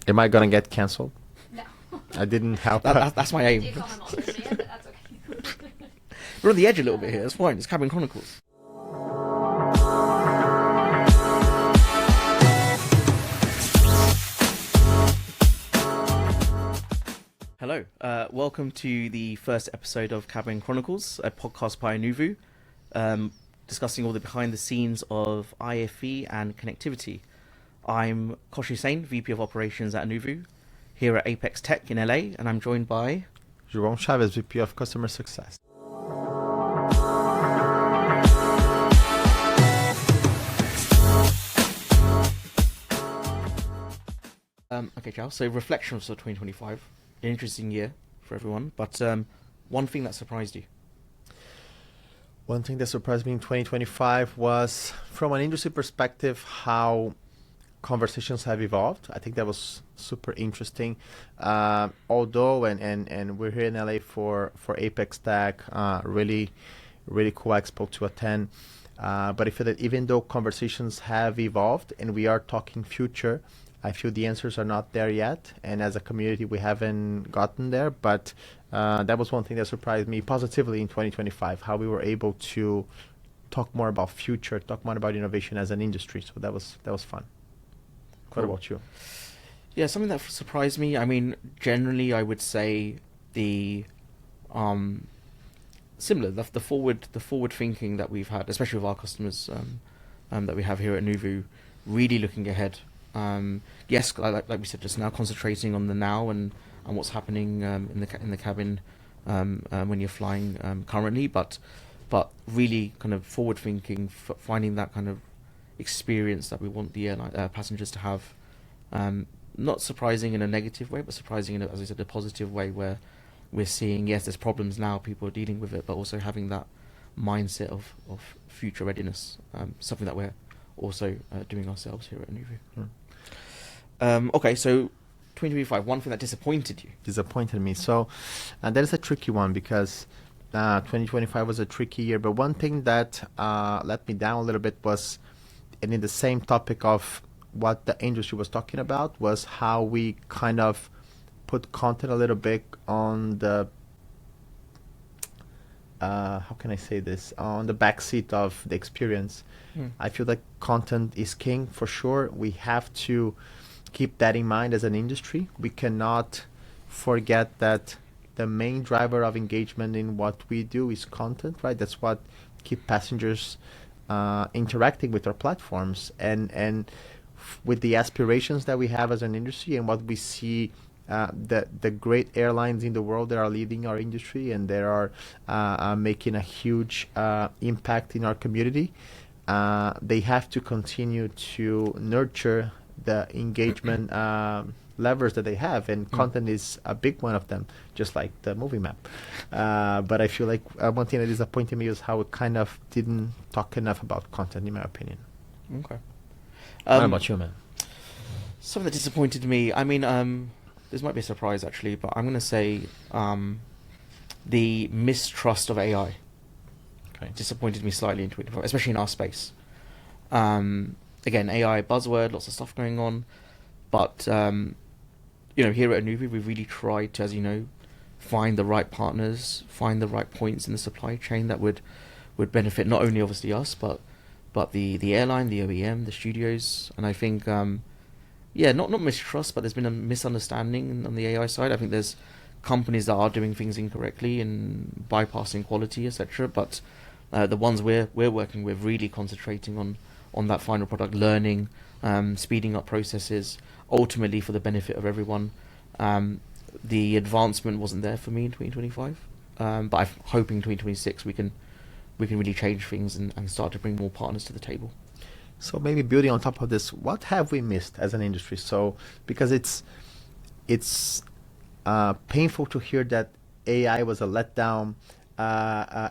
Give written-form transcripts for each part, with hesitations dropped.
Am I gonna get cancelled? No. I didn't help. That's my aim. Did comment on this, yeah, but that's okay. We're on the edge a little bit here. It's fine. It's Cabin Chronicles. Hello. Welcome to the first episode of Cabin Chronicles, a podcast by Nuvu, discussing all the behind the scenes of IFE and connectivity. I'm Kosh Hussain, VP of Operations at Nuvu, here at Apex Tech in LA, and I'm joined by João Chaves, VP of Customer Success. Okay, Charles. So reflections for 2025, an interesting year for everyone. But one thing that surprised you. One thing that surprised me in 2025 was, from an industry perspective, how conversations have evolved. I think that was super interesting. Although, and we're here in LA for Apex Tech, really cool expo to attend. But I feel that even though conversations have evolved and we are talking future, I feel the answers are not there yet, and as a community, we haven't gotten there. But that was one thing that surprised me positively in 2025, how we were able to talk more about future, talk more about innovation as an industry. So that was fun. Cool. What about you? Yeah, something that surprised me. I mean, generally, I would say the similar the forward thinking that we've had, especially with our customers that we have here at Nuvu, really looking ahead. Yes, like we said just now, concentrating on the now and what's happening in the cabin when you're flying currently, but really kind of forward thinking, finding that kind of experience that we want the airline passengers to have. Not surprising in a negative way, but surprising in, as I said, a positive way, where we're seeing, yes, there's problems now, people are dealing with it, but also having that mindset of future readiness, something that we're also doing ourselves here at Nuvu. Okay, so 2025, one thing that disappointed you. Disappointed me. So that is a tricky one, because 2025 was a tricky year. But one thing that let me down a little bit was, and in the same topic of what the industry was talking about, was how we kind of put content a little bit on the how can I say this, on the backseat of the experience. I feel like content is king for sure. We have to keep that in mind as an industry. We cannot forget that the main driver of engagement in what we do is content, right? That's what keep passengers interacting with our platforms, and with the aspirations that we have as an industry and what we see, the great airlines in the world that are leading our industry and that are making a huge impact in our community. They have to continue to nurture the engagement levers that they have, and content is a big one of them, just like the movie map. But I feel like one thing that disappointed me is how it kind of didn't talk enough about content, in my opinion. Okay. What about you, man? Something that disappointed me, I mean, this might be a surprise actually, but I'm going to say the mistrust of AI. Okay. Disappointed me slightly in 2025, especially in our space. Again, AI buzzword, lots of stuff going on, but here at Nuvu, we've really tried to, as you know, find the right partners, find the right points in the supply chain that would benefit not only obviously us, but the airline, the OEM, the studios. And I think not mistrust, but there's been a misunderstanding on the AI side. I think there's companies that are doing things incorrectly and bypassing quality, etc. But the ones we're working with, really concentrating on that final product, learning, speeding up processes, ultimately for the benefit of everyone. The advancement wasn't there for me in 2025, but I'm hoping 2026 we can really change things and start to bring more partners to the table. So maybe building on top of this, what have we missed as an industry? So because it's painful to hear that AI was a letdown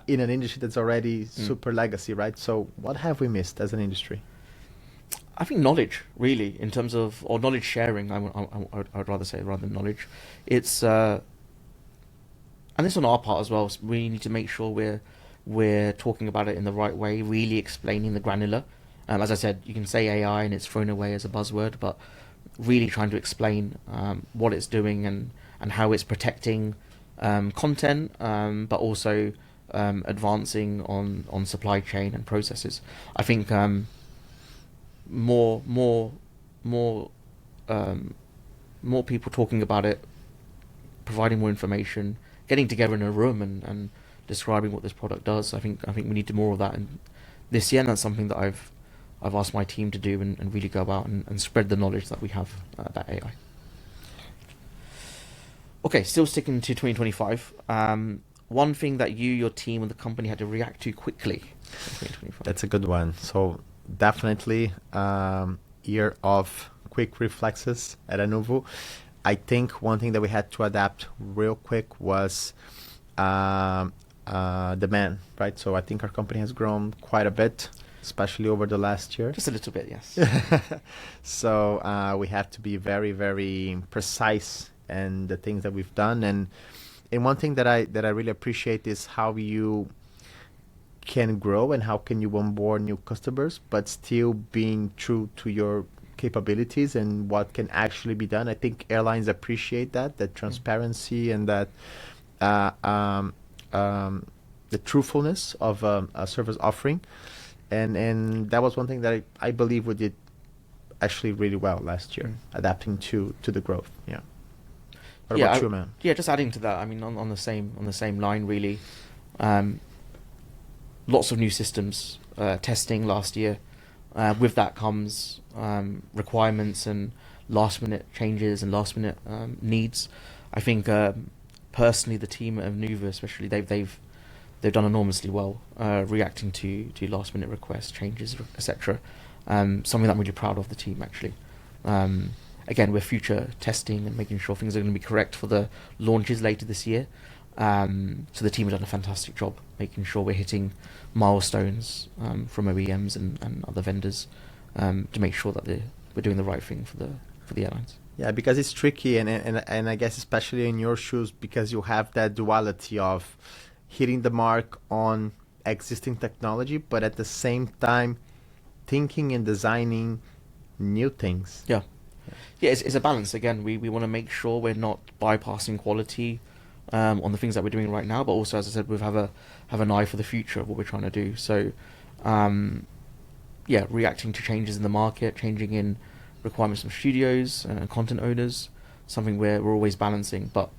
in an industry that's already super legacy, right? So what have we missed as an industry? I think knowledge, really, in terms of, or knowledge sharing, I'd rather say, rather than knowledge. It's, and this on our part as well, we need to make sure we're talking about it in the right way, really explaining the granular. As I said, you can say AI and it's thrown away as a buzzword, but really trying to explain what it's doing and how it's protecting content, but also advancing on supply chain and processes. I think more people talking about it, providing more information, getting together in a room and describing what this product does. I think we need to do more of that this year, and that's something that I've asked my team to do and really go out and spread the knowledge that we have about AI. Okay, still sticking to 2025. One thing that you, your team, and the company had to react to quickly in 2025. That's a good one. So definitely year of quick reflexes at Anuvo. I think one thing that we had to adapt real quick was demand, right? So I think our company has grown quite a bit, especially over the last year. Just a little bit, yes. So we have to be very, very precise in the things that we've done. And one thing that I really appreciate is how you can grow and how can you onboard new customers, but still being true to your capabilities and what can actually be done. I think airlines appreciate that transparency and that the truthfulness of a service offering. And that was one thing that I believe we did actually really well last year, adapting to the growth. Yeah. What about you, man? Yeah, just adding to that. I mean, on the same line, really. Lots of new systems testing last year. With that comes requirements and last minute changes and last minute needs. I think personally, the team at Nuva, especially, they've done enormously well reacting to last minute requests, changes, etc. Something that I'm really proud of the team, actually. Again, we're future testing and making sure things are going to be correct for the launches later this year. So the team have done a fantastic job making sure we're hitting milestones from OEMs and other vendors to make sure that we're doing the right thing for the airlines. Yeah, because it's tricky, and I guess especially in your shoes, because you have that duality of hitting the mark on existing technology, but at the same time thinking and designing new things. Yeah, it's a balance. Again, we want to make sure we're not bypassing quality on the things that we're doing right now, but also, as I said, we have an eye for the future of what we're trying to do. So, reacting to changes in the market, changing in requirements from studios and content owners, something we're always balancing. But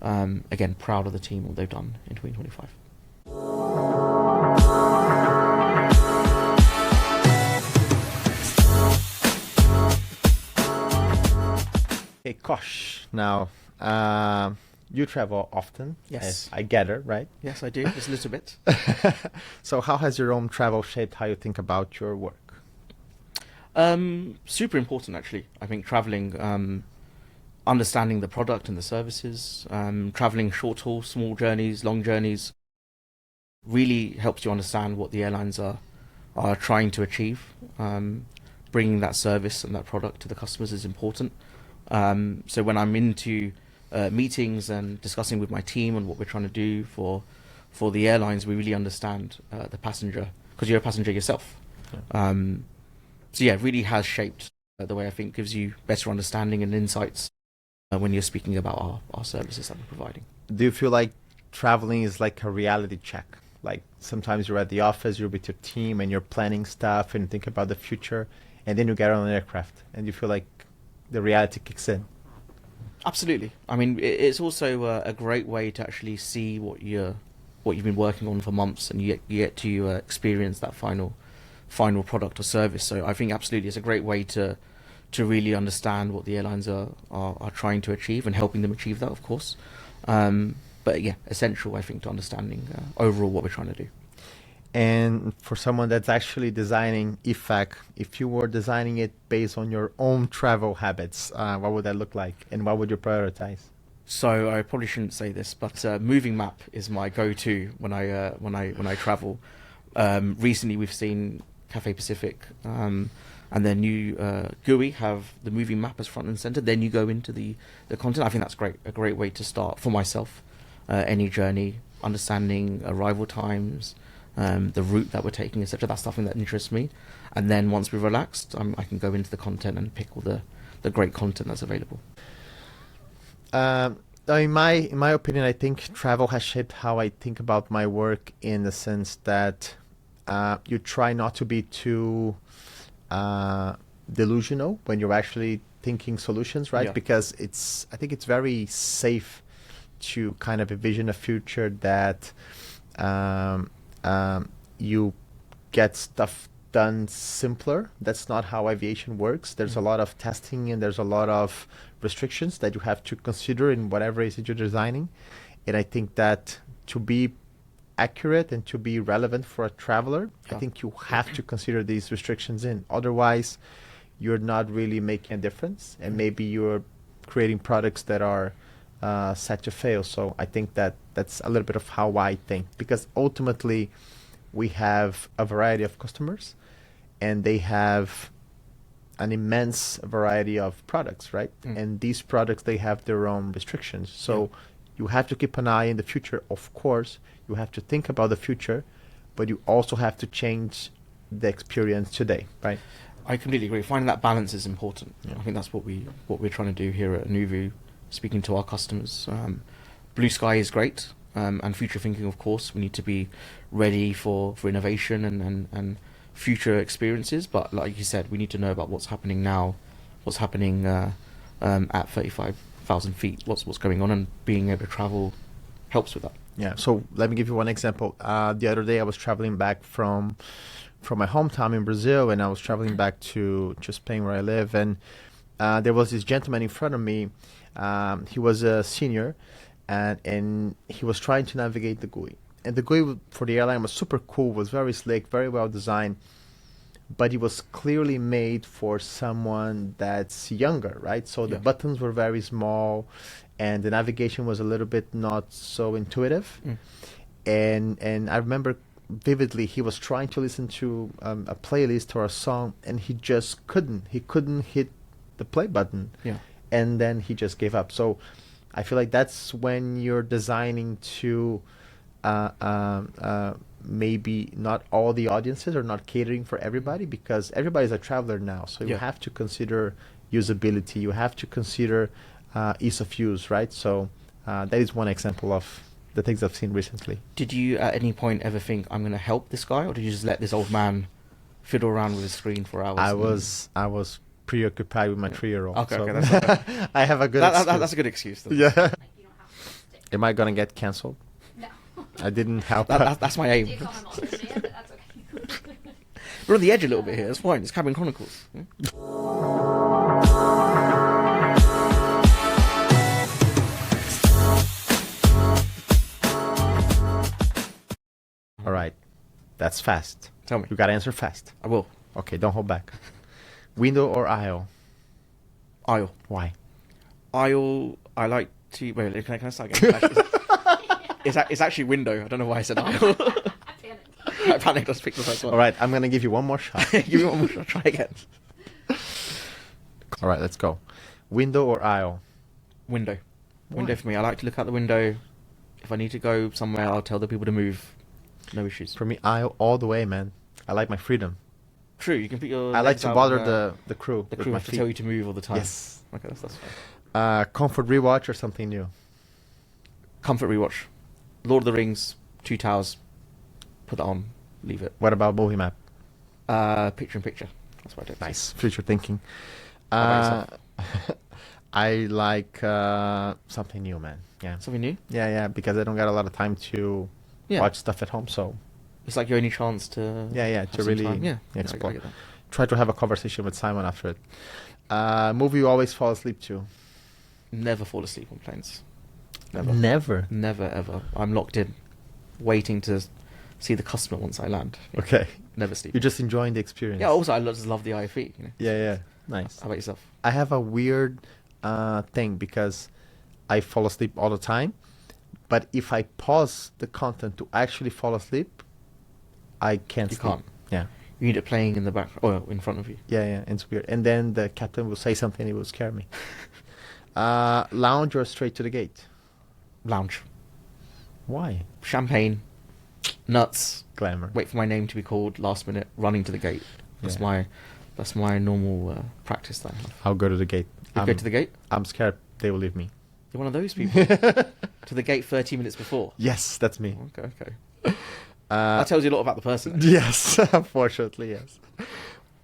again, proud of the team, what they've done in 2025. Hey, Kosh, now you travel often. Yes. I gather, right? Yes, I do, just a little bit. So how has your own travel shaped how you think about your work? Super important, actually. I think traveling, understanding the product and the services, traveling short haul, small journeys, long journeys, really helps you understand what the airlines are trying to achieve. Bringing that service and that product to the customers is important. So when I'm into meetings and discussing with my team and what we're trying to do for the airlines, we really understand the passenger, because you're a passenger yourself. Yeah. So yeah, it really has shaped the way I think gives you better understanding and insights when you're speaking about our services that we're providing. Do you feel like traveling is like a reality check? Like sometimes you're at the office, you're with your team and you're planning stuff and think about the future, and then you get on an aircraft and you feel like the reality kicks in. Absolutely. I mean, it's also a great way to actually see what you've been working on for months, and you get to experience that final product or service. So I think absolutely it's a great way to really understand what the airlines are trying to achieve and helping them achieve that, of course. But yeah, essential, I think, to understanding overall what we're trying to do. And for someone that's actually designing IFAC, if you were designing it based on your own travel habits, what would that look like, and what would you prioritize? So I probably shouldn't say this, but moving map is my go-to when I travel. Recently, we've seen Cathay Pacific and their new GUI have the moving map as front and center. Then you go into the content. I think that's great. A great way to start for myself. Any journey, understanding arrival times. The route that we're taking, etc. That's something that interests me. And then once we're relaxed, I can go into the content and pick all the the great content that's available? In my opinion, I think travel has shaped how I think about my work in the sense that you try not to be too delusional when you're actually thinking solutions, right? Yeah. Because I think it's very safe to kind of envision a future that you get stuff done simpler. That's not how aviation works. There's a lot of testing and there's a lot of restrictions that you have to consider in whatever it is that you're designing. And I think that to be accurate and to be relevant for a traveler, I think you have to consider these restrictions in. Otherwise, you're not really making a difference, and maybe you're creating products that are set to fail. So I think that that's a little bit of how I think, because ultimately we have a variety of customers and they have an immense variety of products, right? And these products, they have their own restrictions. So you have to keep an eye in the future. Of course, you have to think about the future, but you also have to change the experience today, right? I completely agree. Finding that balance is important. I think that's what we're trying to do here at Nuvu, speaking to our customers. Blue sky is great, and future thinking, of course. We need to be ready for innovation and future experiences. But like you said, we need to know about what's happening now, what's happening at 35,000 feet, what's going on, and being able to travel helps with that. Yeah. So let me give you one example. The other day I was traveling back from my hometown in Brazil, and I was traveling back to Spain where I live, and there was this gentleman in front of me. He was a senior, and he was trying to navigate the GUI. And the GUI for the airline was super cool, was very slick, very well designed, but it was clearly made for someone that's younger, right? So the buttons were very small, and the navigation was a little bit not so intuitive. And I remember vividly, he was trying to listen to a playlist or a song, and he just couldn't. He couldn't hit the play button. Yeah. And then he just gave up. So I feel like that's when you're designing to maybe not all the audiences, or not catering for everybody, because everybody's a traveler now. So you have to consider usability. You have to consider ease of use, right? So that is one example of the things I've seen recently. Did you at any point ever think, I'm going to help this guy, or did you just let this old man fiddle around with his screen for hours? I was preoccupied with my 3-year-old. Okay, so that's okay. I have a good excuse. That's a good excuse. Then. Yeah. Like, you don't have to stick. Am I gonna get cancelled? No. I didn't help. That's my aim. You can't understand, but that's okay. We're on the edge a little bit here. It's fine. It's Cabin Chronicles. Yeah? All right, that's fast. Tell me. You gotta answer fast. I will. Okay, don't hold back. Window or aisle? Aisle. Why? Aisle. I like to. Wait, can I start again? It's actually window. I don't know why I said aisle. I panicked. I panicked. I picked the first one. All right, I'm gonna give you one more shot. Give me one more shot. Try again. All right, let's go. Window or aisle? Window. Window Why? for me. I like to look out the window. If I need to go somewhere, I'll tell the people to move. No issues. For me, aisle all the way, man. I like my freedom. True. You can put your. I like legs to out bother and, the crew. The with crew my have to feet. tell you to move all the time. Yes. Okay, that's fine. Comfort rewatch or something new? Comfort rewatch. Lord of the Rings, Two Towers. Put that on. Leave it. What about movie map? Picture in picture. That's what I do. Nice. Future thinking. How about I like something new, man. Yeah. Something new. Yeah, because I don't got a lot of time to watch stuff at home, so It's like your only chance to. yeah, have to some really time. Yeah. explore. I get that. Try to have a conversation with Simon after it. Movie you always fall asleep to? Never fall asleep on planes. Never. Never. Never ever. I'm locked in, waiting to see the customer once I land. Yeah. Okay. Never sleep. You're just enjoying the experience. Yeah. Also, I just love the IFE. You know. Yeah. Nice. How about yourself? I have a weird thing because I fall asleep all the time, but if I pause the content to actually fall asleep, I can't You sleep. can't. Yeah. You need it playing in the back or in front of you. Yeah, it's weird. And then the captain will say something, it will scare me. Lounge or straight to the gate? Lounge. Why? Champagne. Nuts. Glamour. Wait for my name to be called last minute. Running to the gate. That's Yeah. That's my normal practice that I have. I'll go to the gate. You go to the gate? I'm scared they will leave me. You're one of those people. To the gate 30 minutes before. Yes, that's me. Okay. That tells you a lot about the person. Yes, unfortunately, yes.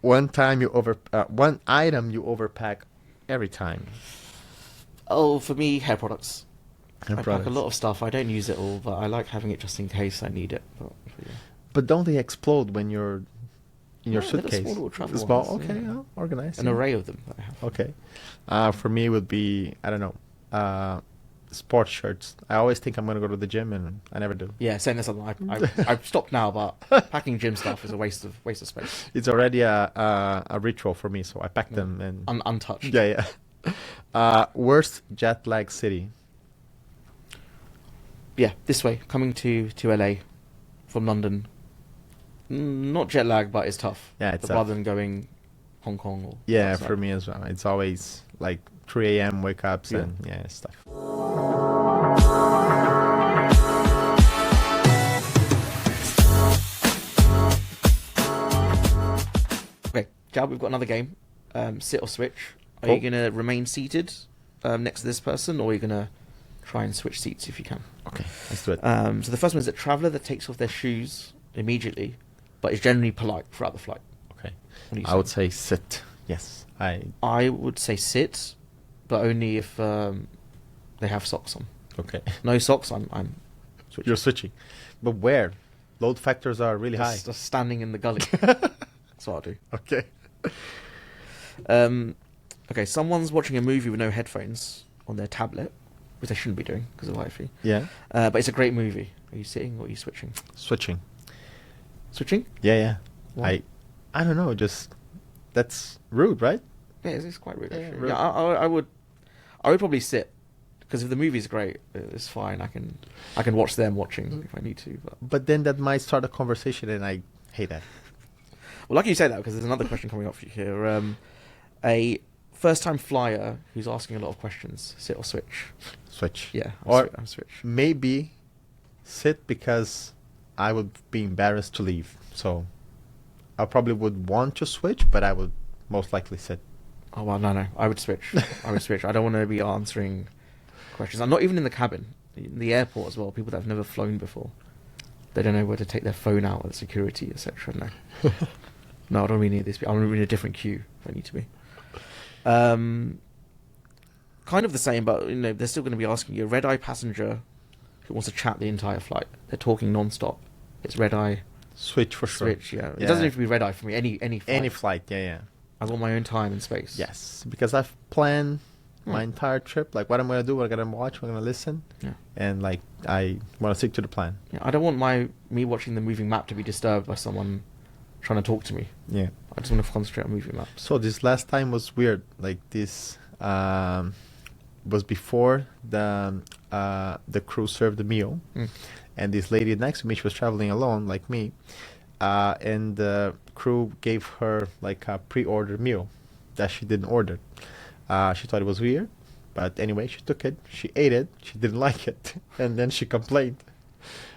One item you overpack every time. Oh, for me, hair products. Hair I products. pack a lot of stuff. I don't use it all, but I like having it just in case I need it. But yeah. But don't they explode when you're in your Yeah, they're the suitcase? small little travel Small, ones, okay, yeah. yeah, organized. An yeah. array of them that I have. Okay. For me, it would be, I don't know, sports shirts. I always think I'm going to go to the gym, and I never do. Yeah, saying this, I've stopped now, but packing gym stuff is a waste of space. It's already a ritual for me, so I pack them and Untouched. yeah. Worst jet lag city. Yeah, this way, coming to LA from London. Not jet lag, but it's tough. Yeah, it's rather tough. than going Hong Kong or Yeah, outside. for me as well. It's always like 3 a.m. wake ups Yeah. and yeah, stuff. Okay, Jal, we've got another game. Sit or switch. Are Oh. you gonna remain seated next to this person, or are you gonna try and switch seats if you can? Okay, let's do it. So the first one is a traveller that takes off their shoes immediately, but is generally polite throughout the flight. Okay. What do you I would say sit. Yes. I would say sit, but only if they have socks on. Okay. No socks, I'm switching. You're switching. But where? Load factors are really high. Just standing in the gully. That's what I'll do. Okay. Okay, someone's watching a movie with no headphones on their tablet, which they shouldn't be doing because of Wi-Fi. Yeah. But it's a great movie. Are you sitting or are you switching? Switching. Switching? Yeah. Why? I don't know, just that's rude, right? Yeah, it's quite rude. Yeah, Actually. rude. Yeah, I would probably sit because if the movie's great, it's fine. I can watch them watching if I need to. But then that might start a conversation and I hate that. Well, lucky you say that because there's another question coming up for you here. A first-time flyer who's asking a lot of questions. Sit or switch? Switch. Yeah, I'm switch. Maybe sit because I would be embarrassed to leave. So I probably would want to switch, but I would most likely sit. Oh well, no, I would switch. I would switch. I don't want to be answering questions. I'm not even in the cabin, in the airport as well. People that have never flown before, they don't know where to take their phone out at security, etc. No, no, I don't really need this. I'm in a different queue if I need to be. Kind of the same, but they're still going to be asking you. A red-eye passenger who wants to chat the entire flight. They're talking non-stop. It's red-eye. Switch for sure. Switch, yeah. It doesn't have to be red-eye for me. Any flight. Any flight, yeah. I want my own time and space. Yes, because I've planned my entire trip, like what I'm going to do, what I'm going to watch, what I'm going to listen. Yeah. And like I want to stick to the plan. Yeah, I don't want me watching the moving map to be disturbed by someone trying to talk to me. Yeah. I just want to concentrate on moving maps. So this last time was weird. Like this was before the crew served the meal, and this lady next to me, she was traveling alone like me, and the crew gave her like a pre-ordered meal that she didn't order. She thought it was weird, but anyway, she took it. She ate it. She didn't like it, and then she complained.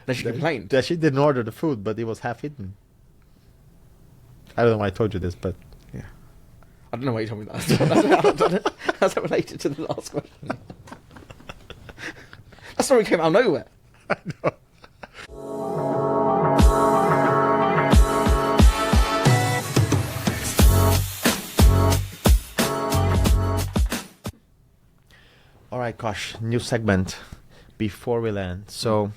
Then she complained. That she didn't order the food, but it was half eaten. I don't know why I told you this, but Yeah. I don't know why you told me that. How's that related to the last question? That story came out of nowhere. I know. All right, Kosh, new segment before we land. So,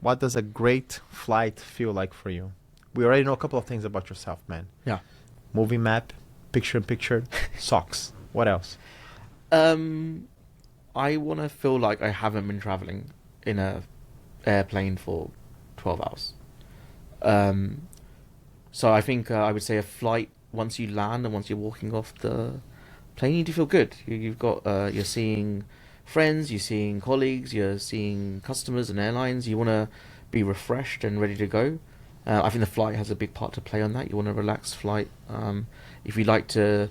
what does a great flight feel like for you? We already know a couple of things about yourself, man. Yeah. Movie map, picture-in-picture, socks. What else? I want to feel like I haven't been traveling in a airplane for 12 hours. So I think I would say a flight, once you land and once you're walking off the plane, you need to feel good. You've got you're seeing friends, you're seeing colleagues, you're seeing customers and airlines. You want to be refreshed and ready to go. I think the flight has a big part to play on that. You want a relaxed flight. If you like to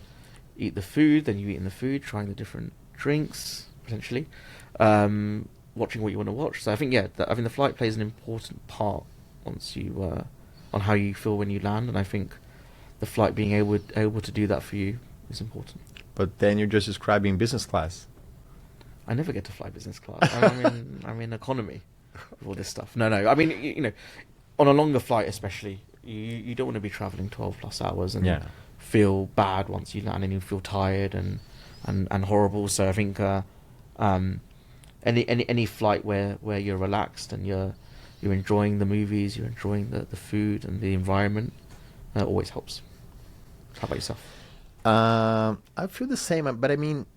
eat the food, then you eat in the food, trying the different drinks, potentially. Watching what you want to watch. So I think, I think the flight plays an important part once you on how you feel when you land. And I think the flight being able to do that for you is important. But then you're just describing business class. I never get to fly business class. I'm in economy with all this stuff. No. I mean, you know, on a longer flight especially, you don't want to be traveling 12 plus hours and feel bad once you land, and you feel tired and horrible. So I think any flight where you're relaxed and you're enjoying the movies, you're enjoying the food and the environment, always helps. How about yourself? I feel the same, but I mean,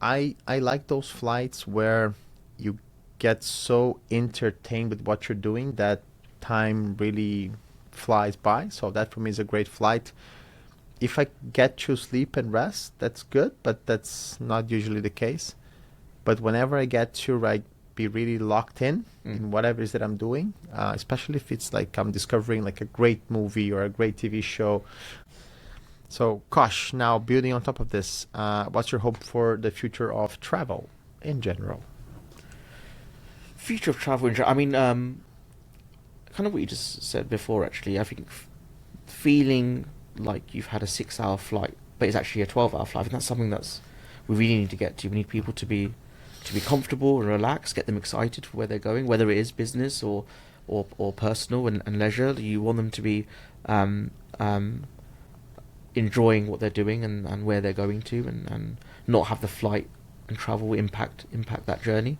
I like those flights where you get so entertained with what you're doing that time really flies by. So that for me is a great flight. If I get to sleep and rest, that's good, but that's not usually the case. But whenever I get to be really locked in whatever it is that I'm doing, especially if it's like I'm discovering like a great movie or a great TV show. So, Kosh, now building on top of this, what's your hope for the future of travel in general? Future of travel in general, I mean, kind of what you just said before, actually. I think feeling like you've had a 6-hour flight, but it's actually a 12-hour flight, I think that's something we really need to get to. We need people to be comfortable and relaxed, get them excited for where they're going, whether it is business or personal and leisure. You want them to be enjoying what they're doing and where they're going to, and not have the flight and travel impact that journey.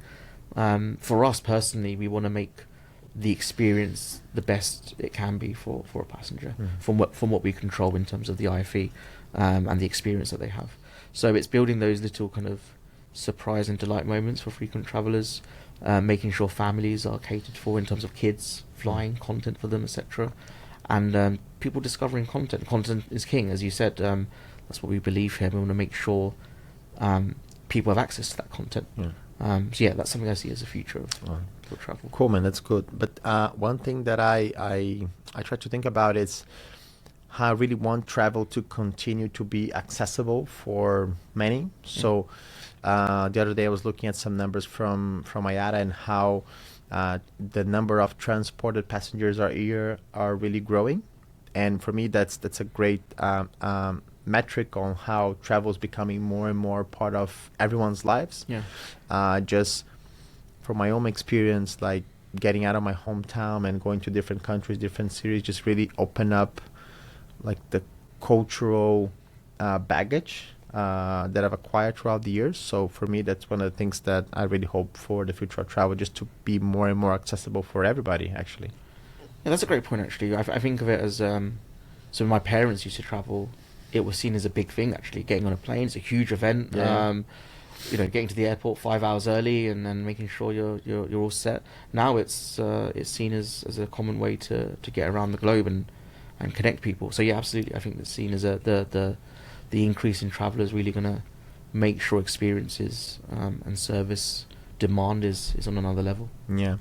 For us personally, we want to make the experience the best it can be for a passenger from what we control in terms of the IFE and the experience that they have. So it's building those little kind of surprise and delight moments for frequent travellers, making sure families are catered for in terms of kids, flying, content for them, etc. And people discovering content. Content is king, as you said. That's what we believe here. We want to make sure people have access to that content. So yeah, that's something I see as a future of travel. Cool, man. That's good. But one thing that I try to think about is how I really want travel to continue to be accessible for many. So the other day I was looking at some numbers from IATA and how the number of transported passengers a year are really growing, and for me that's a great metric on how travel is becoming more and more part of everyone's lives. Just from my own experience, like getting out of my hometown and going to different countries, different cities, just really open up like the cultural baggage that I've acquired throughout the years. So for me, that's one of the things that I really hope for the future of travel, just to be more and more accessible for everybody, actually. Yeah, that's a great point, actually. I think of it as, so when my parents used to travel, it was seen as a big thing, actually. Getting on a plane is a huge event. Getting to the airport 5 hours early and then making sure you're all set. Now it's seen as a common way to get around the globe and connect people. So yeah, absolutely. I think that's seen as the increase in travel is really going to make sure experiences and service demand is on another level. Yeah.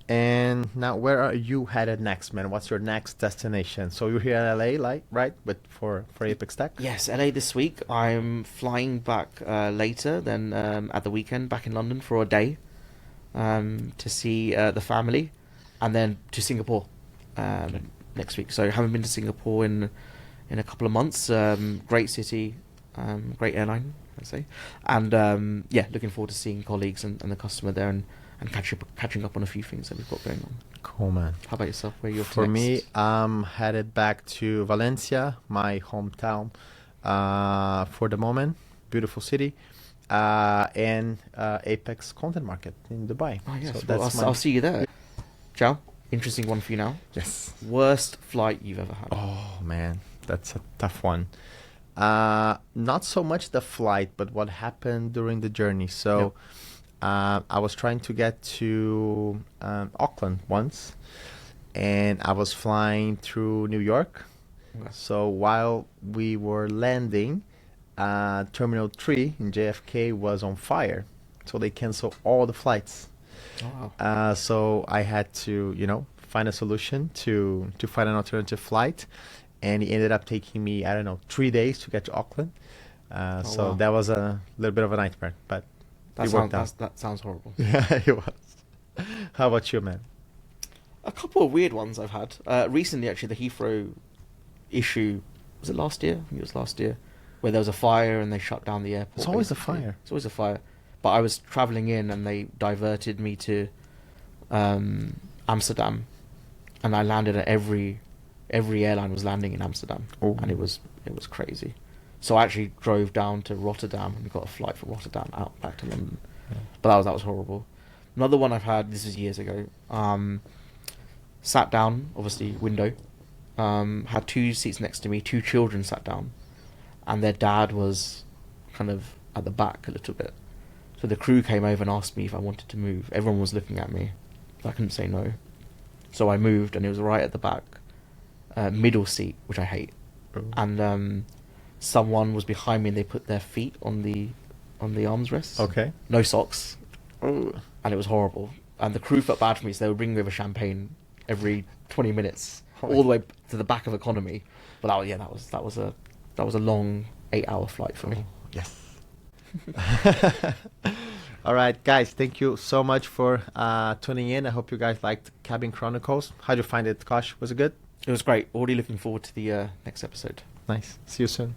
And now, where are you headed next, man? What's your next destination? So you're here in LA, right? But for Apex Tech? Yes, LA this week. I'm flying back later than at the weekend, back in London for a day to see the family, and then to Singapore next week. So I haven't been to Singapore in a couple of months. Great city, great airline, I'd say. And looking forward to seeing colleagues and the customer there and catching up on a few things that we've got going on. Cool, man. How about yourself? Where are you off to For next? me, I'm headed back to Valencia, my hometown, for the moment. Beautiful city. And Apex Content Market in Dubai. Oh, yes. So well, I'll see you there. João, interesting one for you now. Yes. Worst flight you've ever had? Oh, man. That's a tough one. Not so much the flight, but what happened during the journey. So I was trying to get to Auckland once, and I was flying through New York. Okay. So while we were landing, Terminal 3 in JFK was on fire. So they canceled all the flights. Oh, wow. So I had to, find a solution to find an alternative flight. And it ended up taking me, 3 days to get to Auckland. So that was a little bit of a nightmare, but it worked out. That sounds horrible. Yeah, it was. How about you, man? A couple of weird ones I've had. Recently, actually, the Heathrow issue was it last year? I think it was last year, where there was a fire and they shut down the airport. It's always a basically. fire. It's always a fire. But I was traveling in and they diverted me to Amsterdam, and I landed at every airline was landing in Amsterdam, Oh. and it was crazy. So I actually drove down to Rotterdam and got a flight from Rotterdam out back to London. Yeah. But that was horrible. Another one I've had, this was years ago. Sat down, obviously window. Had two seats next to me. Two children sat down, and their dad was kind of at the back a little bit. So the crew came over and asked me if I wanted to move. Everyone was looking at me. I couldn't say no. So I moved, and it was right at the back, middle seat, which I hate. Oh. And someone was behind me, and they put their feet on the armrests. Okay. No socks, Oh. and it was horrible. And the crew felt bad for me, so they would bring me over champagne every 20 minutes, all the way to the back of economy. But that was a long 8-hour flight for me. Yes. All right, guys. Thank you so much for tuning in. I hope you guys liked Cabin Chronicles. How'd you find it, Kosh? Was it good? It was great. Already looking forward to the next episode. Nice. See you soon.